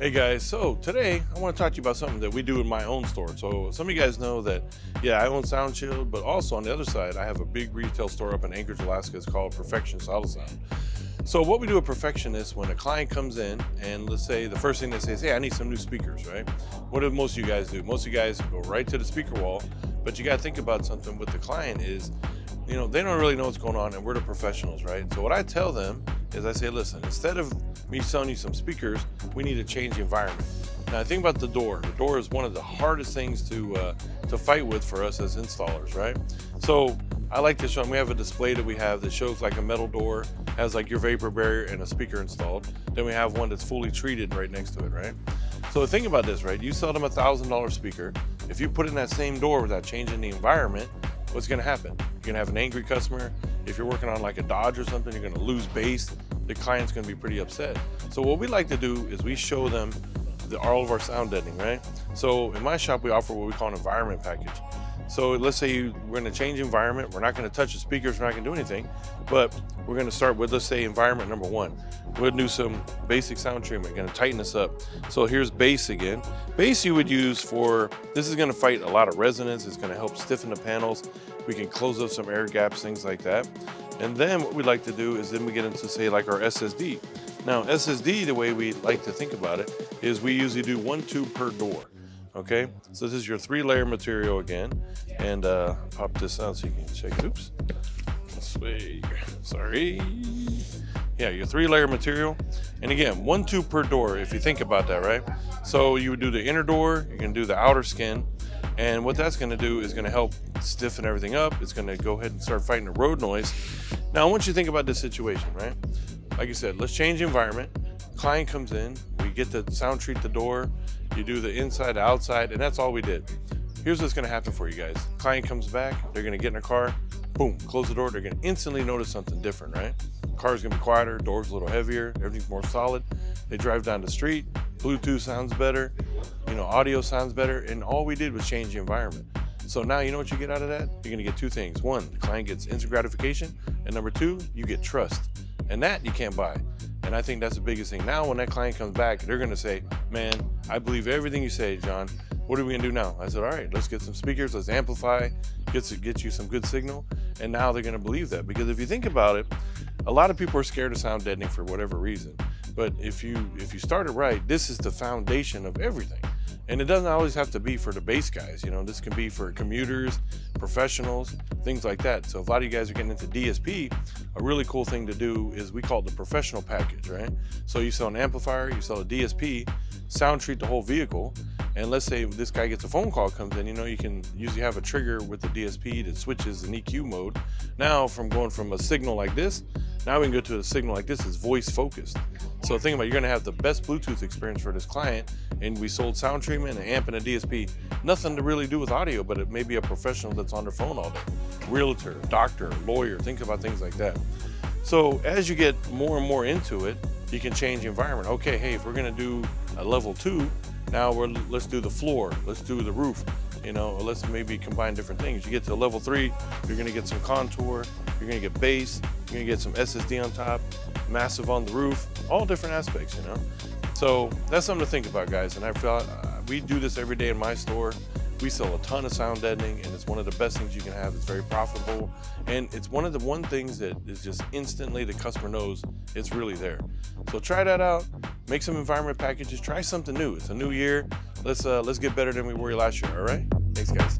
Hey guys, so today I want to talk to you about something that we do in my own store. So some of you guys know that, yeah, I own SoundShield, but also on the other side, I have a big retail store up in Anchorage, Alaska. It's called Perfection Solid Sound. So what we do at Perfection is when a client comes in and let's say the first thing they say is, hey, I need some new speakers, right? What do most of you guys do? Most of you guys go right to the speaker wall, but you got to think about something with the client is, you know, they don't really know what's going on and we're the professionals, right? So what I tell them is I say, listen, instead of me selling you some speakers, we need to change the environment. Now think about the door. The door is one of the hardest things to fight with for us as installers, right? So I like to show them, we have a display that we have that shows like a metal door, has like your vapor barrier and a speaker installed. Then we have one that's fully treated right next to it, right? So think about this, right? You sell them $1,000 speaker. If you put in that same door without changing the environment, what's gonna happen? You're gonna have an angry customer. If you're working on like a Dodge or something, you're gonna lose bass. The client's gonna be pretty upset. So what we like to do is we show them all of our sound deadening, right? So in my shop, we offer what we call an environment package. So let's say we're gonna change environment. We're not gonna touch the speakers. We're not gonna do anything, but we're gonna start with, let's say, environment number one. We'll do some basic sound treatment. We're gonna tighten this up. So here's bass again. Bass you would use for, this is gonna fight a lot of resonance. It's gonna help stiffen the panels. We can close up some air gaps, things like that. And then what we like to do is then we get into, say, like our SSD. Now SSD, the way we like to think about it is we usually do 1 tube per door. Okay, so this is your 3-layer material again, and pop this out so you can check it. Oops, sorry. Yeah, your 3-layer material, and again, 1 tube per door. If you think about that, right? So you would do the inner door, you're gonna do the outer skin, and what that's gonna do is gonna help stiffen everything up. It's gonna go ahead and start fighting the road noise. Now, I want you to think about this situation, right? Like I said, let's change the environment. Client comes in, we get to sound treat the door, you do the inside, outside, and that's all we did. Here's what's gonna happen for you guys. Client comes back, they're gonna get in their car, boom, close the door, they're gonna instantly notice something different, right? Car's gonna be quieter, door's a little heavier, everything's more solid. They drive down the street, Bluetooth sounds better, you know, audio sounds better, and all we did was change the environment. So now you know what you get out of that? You're gonna get 2 things. 1, the client gets instant gratification, and number 2, you get trust. And that you can't buy. And I think that's the biggest thing. Now when that client comes back, they're gonna say, man, I believe everything you say, John. What are we gonna do now? I said, all right, let's get some speakers, let's amplify, get you some good signal. And now they're gonna believe that. Because if you think about it, a lot of people are scared of sound deadening for whatever reason. But if you start it right, this is the foundation of everything. And it doesn't always have to be for the bass guys, you know, this can be for commuters, professionals, things like that. So if a lot of you guys are getting into DSP, a really cool thing to do is we call it the professional package, right? So you sell an amplifier, you sell a DSP, sound treat the whole vehicle, and let's say this guy gets a phone call, comes in, you know, you can usually have a trigger with the DSP that switches an EQ mode. Now from going from a signal like this, now we can go to a signal like this is voice focused. So think about it, you're gonna have the best Bluetooth experience for this client, and we sold sound treatment, an amp, and a DSP. Nothing to really do with audio, but it may be a professional that's on their phone all day. Realtor, doctor, lawyer, think about things like that. So as you get more and more into it, you can change the environment. Okay, hey, if we're gonna do a level 2, now let's do the floor, let's do the roof, you know, or let's maybe combine different things. You get to level 3, you're gonna get some contour, you're gonna get bass, you're gonna get some SSD on top, massive on the roof, all different aspects, you know. So that's something to think about, guys. And I felt we do this every day in my store. We sell a ton of sound deadening, and it's one of the best things you can have. It's very profitable, and it's one of the things that is just instantly the customer knows it's really there. So try that out. Make some environment packages. Try something new. It's a new year. Let's get better than we were last year. All right. Thanks, guys.